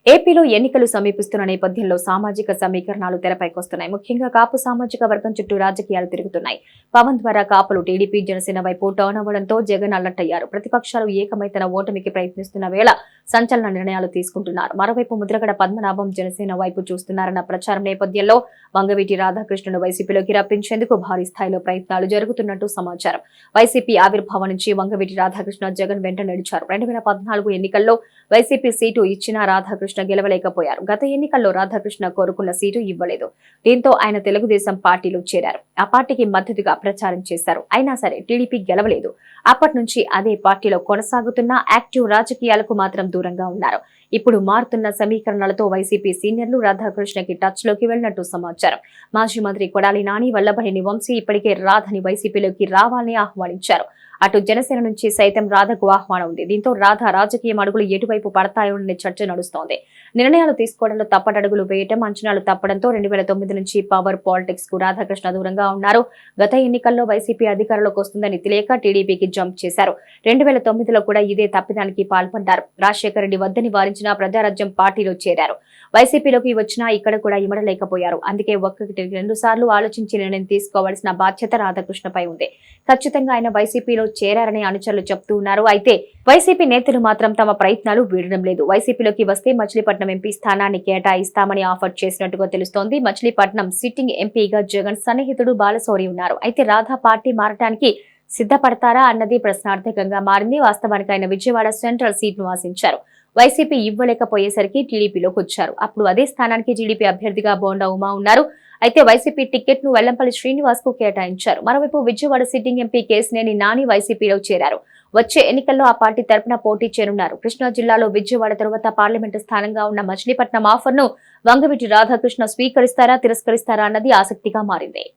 ఏపీలో ఎన్నికలు సమీపిస్తున్న నేపథ్యంలో సామాజిక సమీకరణాలు తెరపైకొస్తున్నాయి. ముఖ్యంగా కాపు సామాజిక వర్గం చుట్టూ రాజకీయాలు తిరుగుతున్నాయి. పవన్ ద్వారా కాపులు టీడీపీ జనసేన వైపు టర్న్ అవ్వడంతో జగన్ అలర్టయ్యారు. ప్రతిపక్షాలు ఏకమై తన ఓటమికి ప్రయత్నిస్తున్న వేళ సంచలన నిర్ణయాలు తీసుకుంటున్నారు. మరోవైపు ముద్రగడ పద్మనాభం జనసేన వైపు చూస్తున్నారన్న ప్రచారం నేపథ్యంలో వంగవీటి రాధాకృష్ణను వైసీపీలోకి రప్పించేందుకు భారీ స్థాయిలో ప్రయత్నాలు జరుగుతున్నట్టు సమాచారం. వైసీపీ ఆవిర్భావం నుంచి వంగవీటి రాధాకృష్ణ జగన్ వెంట నడిచారు. 2014 ఎన్నికల్లో వైసీపీ సీటు ఇచ్చినా రాధాకృష్ణ గెలవలేకపోయారు. గత ఎన్నికల్లో రాధాకృష్ణ కోరుకున్న సీటు ఇవ్వలేదు. దీంతో ఆయన తెలుగుదేశం పార్టీలో చేరారు. ఆ పార్టీకి మద్దతుగా ప్రచారం చేశారు. అయినా సరే టీడీపీ గెలవలేదు. అప్పటి నుంచి అదే పార్టీలో కొనసాగుతున్న యాక్టివ్ రాజకీయాలకు మాత్రం దూరంగా ఉన్నారు. ఇప్పుడు మారుతున్న సమీకరణలతో వైసీపీ సీనియర్లు రాధాకృష్ణకి టచ్ లోకి వెళ్లినట్టు సమాచారం. మాజీ మంత్రి కొడాలి నాని, వల్లభనేని వంశీ ఇప్పటికే రాధని వైసీపీలోకి రావాలని ఆహ్వానించారు. అటు జనసేన నుంచి సైతం రాధకు ఆహ్వానం ఉంది. దీంతో రాధ రాజకీయ అడుగులు ఎటువైపు పడతాయోననే చర్చ నడుస్తోంది. నిర్ణయాలు తీసుకోవడంలో తప్పటడుగులు వేయటం, అంచనాలు తప్పడంతో 2009 నుంచి పవర్ పాలిటిక్స్ కు రాధాకృష్ణ దూరంగా ఉన్నారు. గత ఎన్నికల్లో వైసీపీ అధికారంలోకి వస్తుందని తెలియక టీడీపీకి జంప్ చేశారు. 2009లో కూడా ఇదే తప్పిదానికి పాల్పడ్డారు. రాజశేఖర రెడ్డి వద్దని వారించిన ప్రజారాజ్యం పార్టీలో చేరారు. వైసీపీలోకి వచ్చినా ఇక్కడ కూడా ఇమడలేకపోయారు. అందుకే ఒక్కటి 2 సార్లు ఆలోచించి నిర్ణయం తీసుకోవాల్సిన బాధ్యత రాధాకృష్ణపై ఉంది. ఖచ్చితంగా ఆయన వైసీపీలో చేరారని అనుచరులు చెప్తూ ఉన్నారు. అయితే వైసీపీ నేతలు మాత్రం తమ ప్రయత్నాలు వీడడం లేదు. వైసీపీలోకి వస్తే మచిలీపట్నం ఎంపీ స్థానాన్ని కేటాయిస్తామని ఆఫర్ చేసినట్టుగా తెలుస్తోంది. మచిలీపట్నం సిట్టింగ్ ఎంపీగా జగన్ సన్నిహితుడు బాలశౌరి ఉన్నారు. అయితే రాధా పార్టీ మారటానికి సిద్ధపడతారా అన్నది ప్రశ్నార్థకంగా మారింది. వాస్తవానికి ఆయన విజయవాడ సెంట్రల్ సీట్ను ఆశించారు. వైసీపీ ఇవ్వలేకపోయేసరికి టీడీపీలోకి వచ్చారు. అప్పుడు అదే స్థానానికి టీడీపీ అభ్యర్థిగా బోండా ఉమా ఉన్నారు. అయితే వైసీపీ టికెట్ ను వెల్లంపల్లి శ్రీనివాస్ కు కేటాయించారు. మరోవైపు విజయవాడ సిట్టింగ్ ఎంపీ కేశినేని నాని వైసీపీలో చేరారు. వచ్చే ఎన్నికల్లో ఆ పార్టీ తరపున పోటీ చేరున్నారు. కృష్ణా జిల్లాలో విజయవాడ తరువాత పార్లమెంటు స్థానంగా ఉన్న మచిలీపట్నం ఆఫర్ ను వంగవీటి రాధాకృష్ణ స్వీకరిస్తారా, తిరస్కరిస్తారా అన్నది ఆసక్తిగా మారింది.